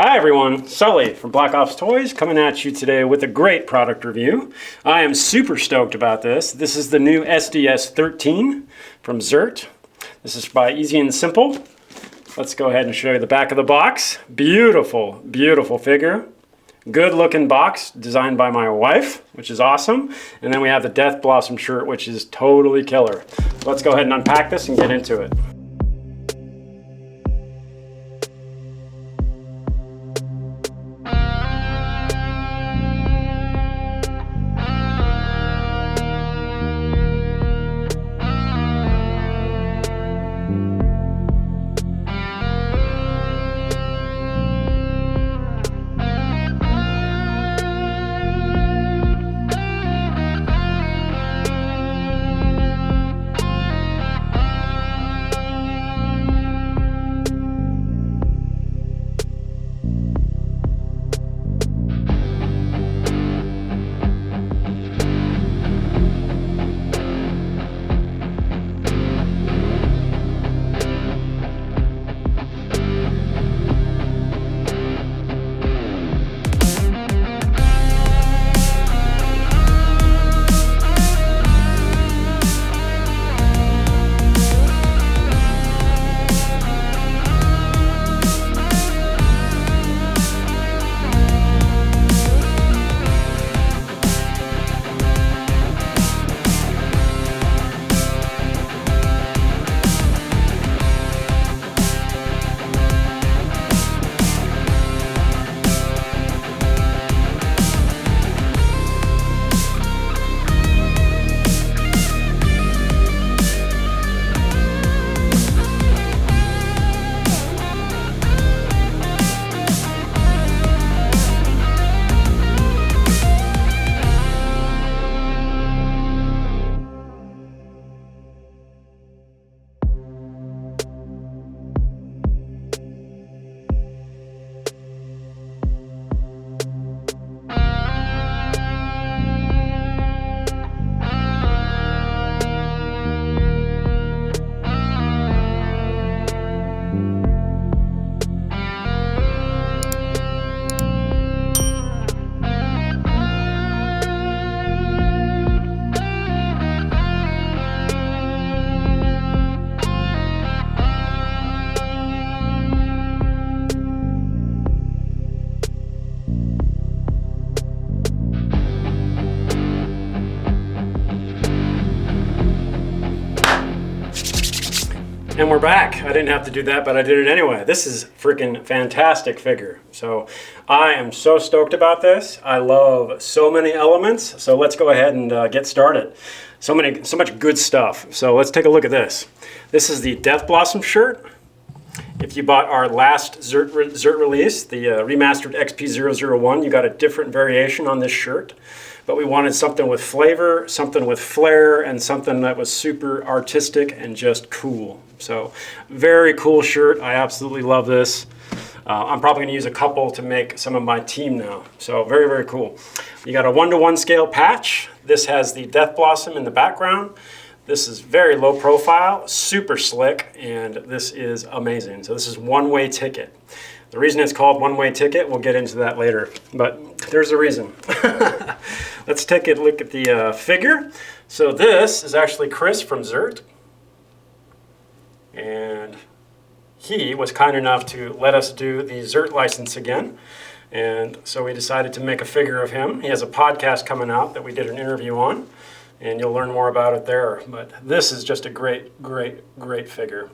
Hi everyone, Sully from BlackOpsToys coming at you today with a great product review. I am super stoked about this. This is the new SDS13 from ZERT. This is by Easy and Simple. Let's go ahead and show you the back of the box. Beautiful, beautiful figure. Good looking box designed by my wife, which is awesome. And then we have the Death Blossom shirt, which is totally killer. So let's go ahead and unpack this and get into it. And we're back. I didn't have to do that, but I did it anyway. This is freaking fantastic figure. So I am so stoked about this. I love so many elements. So let's go ahead and get started. So much good stuff. So let's take a look at this. This is the Death Blossom shirt. If you bought our last ZERT release, the remastered XP001, you got a different variation on this shirt. But we wanted something with flavor, something with flair, and something that was super artistic and just cool. So very cool shirt. I absolutely love this. I'm probably going to use a couple to make some of my team now. So very, very cool. You got a 1:1 scale patch. This has the Death Blossom in the background. This is very low profile, super slick, and this is amazing. So this is One Way Ticket. The reason it's called One Way Ticket, we'll get into that later, but there's a reason. Let's take a look at the figure. So this is actually Chris from ZERT, and he was kind enough to let us do the ZERT license again, and so we decided to make a figure of him. He has a podcast coming out that we did an interview on, and you'll learn more about it there, but this is just a great, great, great figure.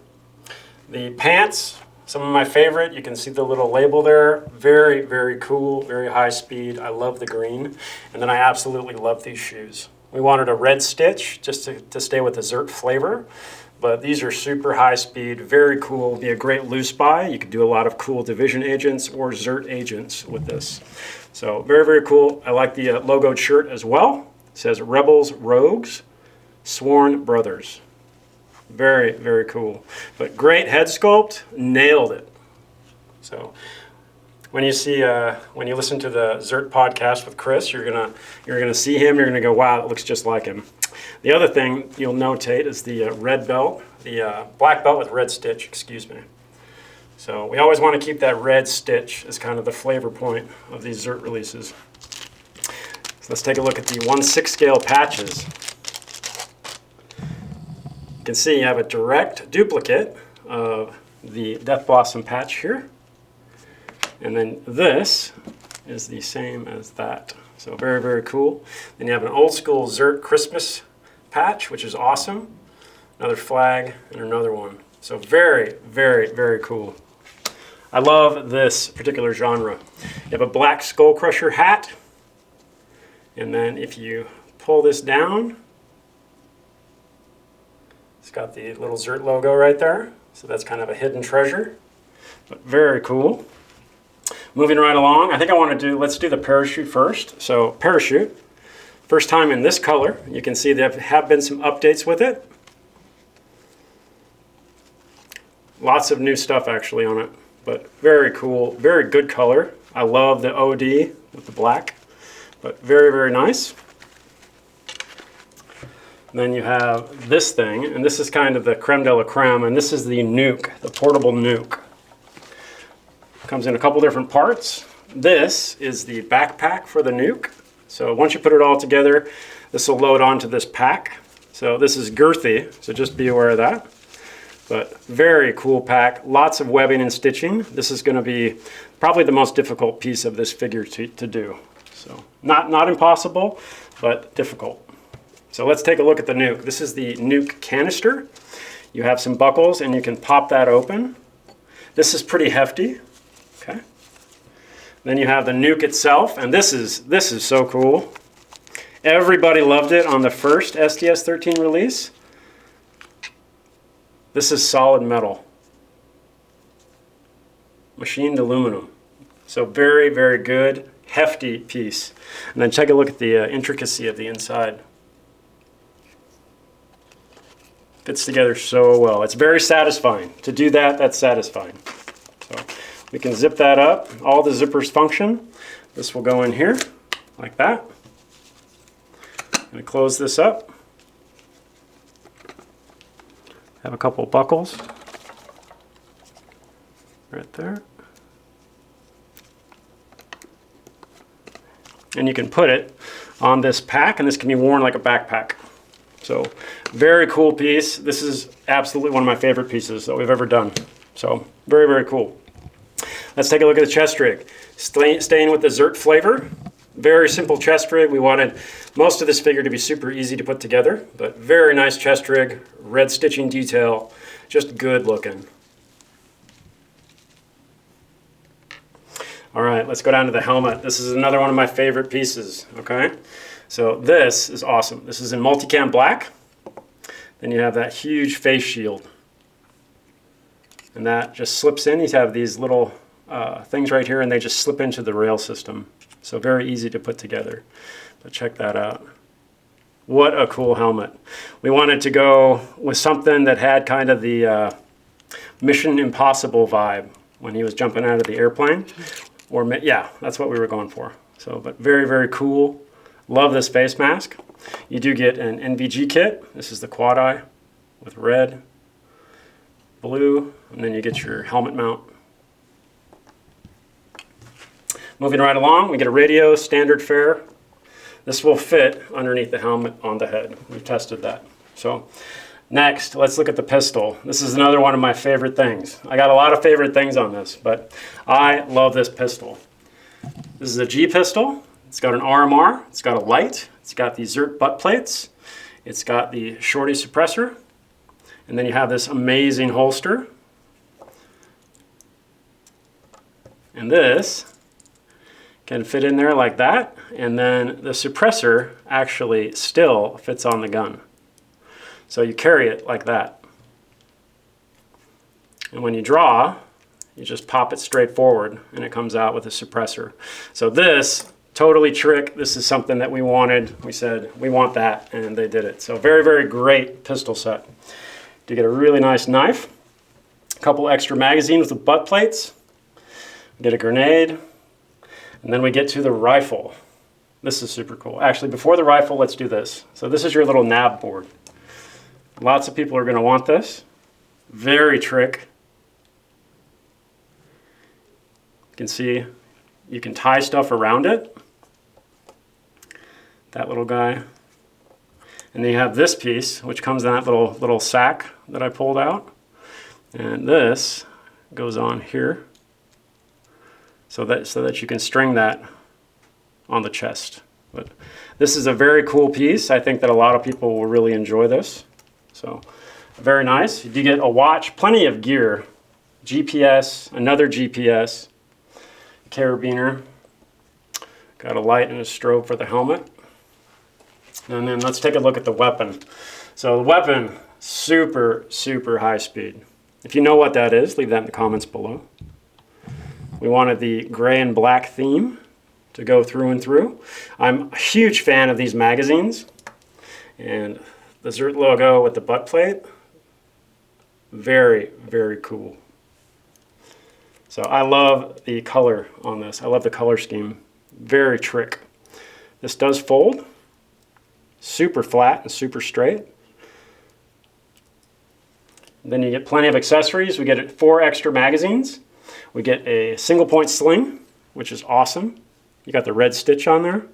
The pants, some of my favorite. You can see the little label there. Very, very cool, very high speed. I love the green. And then I absolutely love these shoes. We wanted a red stitch just to stay with the ZERT flavor. But these are super high speed, very cool. Be a great loose buy. You could do a lot of cool Division agents or ZERT agents with this. So very, very cool. I like the logoed shirt as well. It says Rebels, Rogues, Sworn Brothers. Very, very cool. But great head sculpt, nailed it. So when you see, when you listen to the ZERT podcast with Chris, you're gonna see him. You're gonna go, wow, it looks just like him. The other thing you'll notate is the red belt, the black belt with red stitch. Excuse me. So we always want to keep that red stitch as kind of the flavor point of these ZERT releases. So let's take a look at the 1/6 scale patches. You can see you have a direct duplicate of the Death Blossom patch here. And then this is the same as that. So very, very cool. Then you have an old school ZERT Christmas patch, which is awesome. Another flag and another one. So very, very, very cool. I love this particular genre. You have a black Skull Crusher hat. And then if you pull this down, it's got the little ZERT logo right there. So that's kind of a hidden treasure, but very cool. Moving right along, I think I want to let's do the parachute first. So parachute, first time in this color. You can see there have been some updates with it. Lots of new stuff actually on it, but very cool, very good color. I love the OD with the black. But very, very nice. And then you have this thing, and this is kind of the creme de la creme, and this is the nuke, the portable nuke. Comes in a couple different parts. This is the backpack for the nuke. So once you put it all together, this will load onto this pack. So this is girthy, so just be aware of that. But very cool pack, lots of webbing and stitching. This is going to be probably the most difficult piece of this figure to do. So not impossible, but difficult. So let's take a look at the nuke. This is the nuke canister. You have some buckles and you can pop that open. This is pretty hefty. Okay. Then you have the nuke itself, and this is so cool. Everybody loved it on the first SDS-13 release. This is solid metal. Machined aluminum. So very, very good. Hefty piece. And then take a look at the intricacy of the inside. Fits together so well. It's very satisfying. To do that, that's satisfying. So we can zip that up. All the zippers function. This will go in here like that. I'm going to close this up. Have a couple buckles right there. And you can put it on this pack, and this can be worn like a backpack. So very cool piece. This is absolutely one of my favorite pieces that we've ever done. So very, very cool. Let's take a look at the chest rig. Staying with the ZERT flavor. Very simple chest rig. We wanted most of this figure to be super easy to put together, but very nice chest rig, red stitching detail, just good looking. All right, let's go down to the helmet. This is another one of my favorite pieces, okay? So this is awesome. This is in multicam black. Then you have that huge face shield. And that just slips in. You have these little things right here, and they just slip into the rail system. So very easy to put together. But check that out. What a cool helmet. We wanted to go with something that had kind of the Mission Impossible vibe when he was jumping out of the airplane. Or yeah, that's what we were going for. So, but very, very cool. Love this face mask. You do get an NVG kit. This is the quad eye with red, blue, and then you get your helmet mount. Moving right along, we get a radio, standard fare. This will fit underneath the helmet on the head. We've tested that. So next, let's look at the pistol. This is another one of my favorite things. I got a lot of favorite things on this, but I love this pistol. This is a G pistol. It's got an RMR. It's got a light. It's got the ZERT butt plates. It's got the shorty suppressor. And then you have this amazing holster. And this can fit in there like that, and then the suppressor actually still fits on the gun. So you carry it like that. And when you draw, you just pop it straight forward and it comes out with a suppressor. So this, totally trick. This is something that we wanted. We said, we want that, and they did it. So very, very great pistol set. You get a really nice knife, a couple extra magazines with butt plates, get a grenade, and then we get to the rifle. This is super cool. Actually, before the rifle, let's do this. So this is your little nav board. Lots of people are going to want this. Very trick. You can see you can tie stuff around it. That little guy. And then you have this piece, which comes in that little sack that I pulled out. And this goes on here so that you can string that on the chest. But this is a very cool piece. I think that a lot of people will really enjoy this. So very nice. You do get a watch, plenty of gear, GPS, another GPS, carabiner, got a light and a strobe for the helmet. And then let's take a look at the weapon. So the weapon, super, super high speed. If you know what that is, leave that in the comments below. We wanted the gray and black theme to go through and through. I'm a huge fan of these magazines. And the ZERT logo with the butt plate, very, very cool. So I love the color on this. I love the color scheme. Very trick. This does fold. Super flat and super straight. Then you get plenty of accessories. We get 4 extra magazines. We get a single point sling, which is awesome. You got the red stitch on there.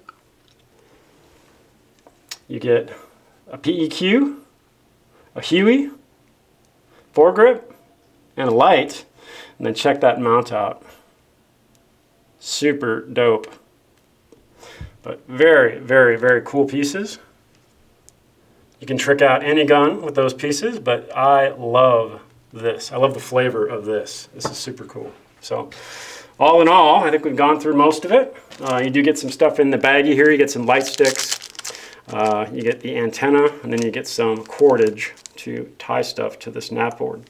You get a PEQ, a Huey, foregrip, and a light. And then check that mount out. Super dope. But very, very, very cool pieces. You can trick out any gun with those pieces, but I love this. I love the flavor of this. This is super cool. So all in all, I think we've gone through most of it. You do get some stuff in the baggie here. You get some light sticks. You get the antenna, and then you get some cordage to tie stuff to this nap board.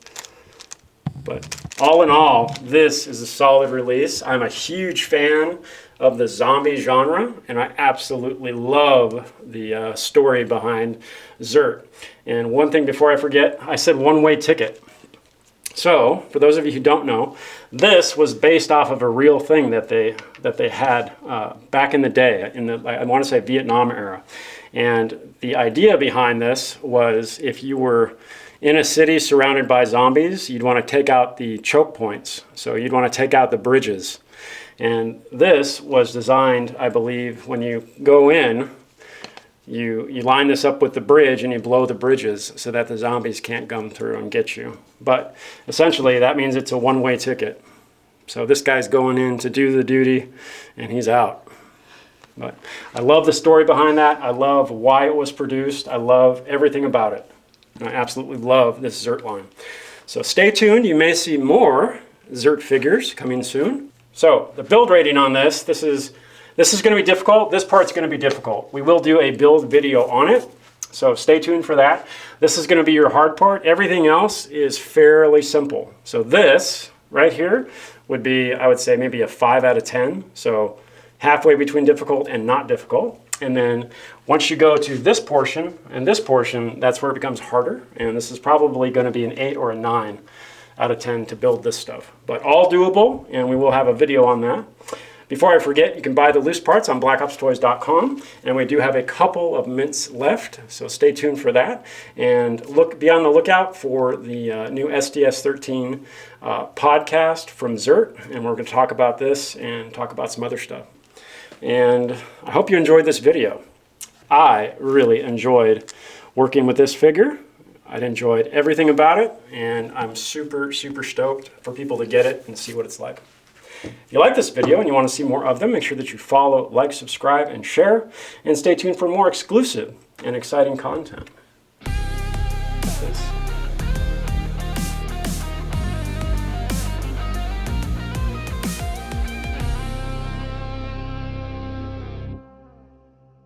But all in all, this is a solid release. I'm a huge fan of the zombie genre, and I absolutely love the story behind ZERT. And one thing before I forget, I said One Way Ticket. So, for those of you who don't know, this was based off of a real thing that they had back in the day, in the, I want to say, Vietnam era. And the idea behind this was if you were in a city surrounded by zombies, you'd want to take out the choke points. So you'd want to take out the bridges. And this was designed, I believe, when you go in, you line this up with the bridge and you blow the bridges so that the zombies can't come through and get you. But essentially that means it's a one-way ticket. So this guy's going in to do the duty and he's out. But I love the story behind that. I love why it was produced. I love everything about it. And I absolutely love this ZERT line. So stay tuned. You may see more ZERT figures coming soon. So the build rating on this is going to be difficult. This part's going to be difficult. We will do a build video on it. So stay tuned for that. This is going to be your hard part. Everything else is fairly simple. So this right here would be, I would say, maybe a 5 out of 10. So halfway between difficult and not difficult. And then once you go to this portion and this portion, that's where it becomes harder. And this is probably going to be an 8 or a 9 out of 10 to build this stuff. But all doable, and we will have a video on that. Before I forget, you can buy the loose parts on BlackOpsToys.com, and we do have a couple of mints left, so stay tuned for that. And be on the lookout for the new SDS13 podcast from ZERT, and we're going to talk about this and talk about some other stuff. And I hope you enjoyed this video. I really enjoyed working with this figure. I enjoyed everything about it, and I'm super, super stoked for people to get it and see what it's like. If you like this video and you want to see more of them, make sure that you follow, like, subscribe, and share, and stay tuned for more exclusive and exciting content. This.